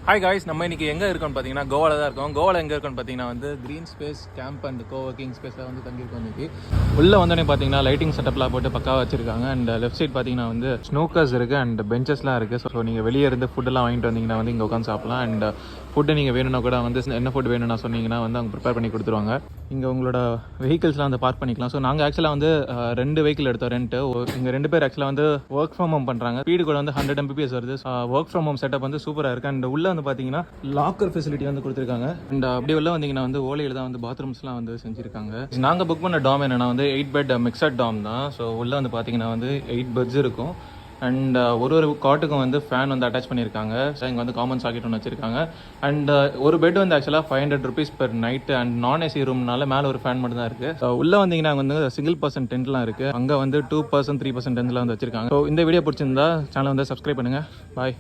Hi guys, நம்ம இன்றைக்கி எங்கே இருக்கோம்னு பார்த்தீங்கன்னா கோவாவில் தான் இருக்கோம். கோவாவில் எங்கே இருக்கோம்னு பார்த்தீங்கன்னா வந்து green space camp and coworking ஸ்பேஸில் வந்து தங்கியிருக்கோம். இன்றைக்கி உள்ளே வந்தோடனே பார்த்தீங்கன்னா லைட்டிங் செட்டப்லாம் போட்டு பக்காவாக வச்சிருக்காங்க. அண்ட் லெஃப்ட் சைட் பார்த்தீங்கன்னா வந்து ஸ்னூக்கர்ஸ் இருக்குது அண்ட் பெஞ்சஸ்லாம் இருக்குது. ஸோ நீங்கள் வெளியே இருந்து ஃபுட்டெல்லாம் வாங்கிட்டு வந்தீங்கன்னா வந்து இங்கே உட்காந்து சாப்பிடலாம். அண்ட் ஃபுட்டு நீங்கள் வேணும்னா கூட வந்து என்ன ஃபுட் வேணும்னா சொன்னீங்கன்னா வந்து அவங்க ப்ரிப்பேர் பண்ணி கொடுத்துருவாங்க. இங்கே உங்களோட வெஹிக்கிள்ஸ்லாம் வந்து பார்க் பண்ணிக்கலாம். ஸோ நாங்கள் ஆக்சுவலாக வந்து 2 வெஹிக்கிள் எடுத்தோம் ரெண்ட்டு. இங்கே 2 பேர் ஆக்சுவலாக வந்து ஒர்க் ஃப்ரம் ஹோம் பண்ணுறாங்க. ஸ்பீடு கூட வந்து 100 Mbps வருது. ஒர்க் ஃப்ரம் ஹோம் செட்டப் வந்து சூப்பராக இருக்குது. அண்ட் உள்ளே வந்து பார்த்தீங்கன்னா லாக்கர் ஃபெசிலிட்டி வந்து கொடுத்துருக்காங்க. அண்ட் அப்படி உள்ள வந்தீங்கன்னா வந்து ஓலையில் தான் வந்து பாத்ரூம்ஸ்லாம் வந்து செஞ்சுருக்காங்க. நாங்கள் புக் பண்ண டாம் என்னன்னா வந்து 8 பெட் மிக்சட் டாம் தான். ஸோ உள்ளே வந்து பார்த்தீங்கன்னா வந்து 8 பெட்ஸ் இருக்கும். அண்ட் ஒரு காட்டுக்கும் வந்து ஃபேன் வந்து அட்டாச் பண்ணியிருக்காங்க. ஸோ இங்கே வந்து காமன் சாக்கெட் ஒன்று வச்சிருக்காங்க. அண்ட் ஒரு பெட் வந்து ஆக்சுவலாக 500 rupees per night. அண்ட் நான் ஏசி ரூம்னால மேலே ஒரு ஃபேன் மட்டும் தான் இருக்குது. ஸோ உள்ளே வந்தீங்கன்னா வந்து சிங்கிள் பர்சன் டென்ட்லாம் இருக்குது. அங்கே வந்து 2% 3% டென்ட்லாம் வந்து வச்சிருக்காங்க. ஸோ இந்த வீடியோ பிடிச்சிருந்தா சேனல் வந்து சப்ஸ்கிரைப் பண்ணுங்கள். பாய்.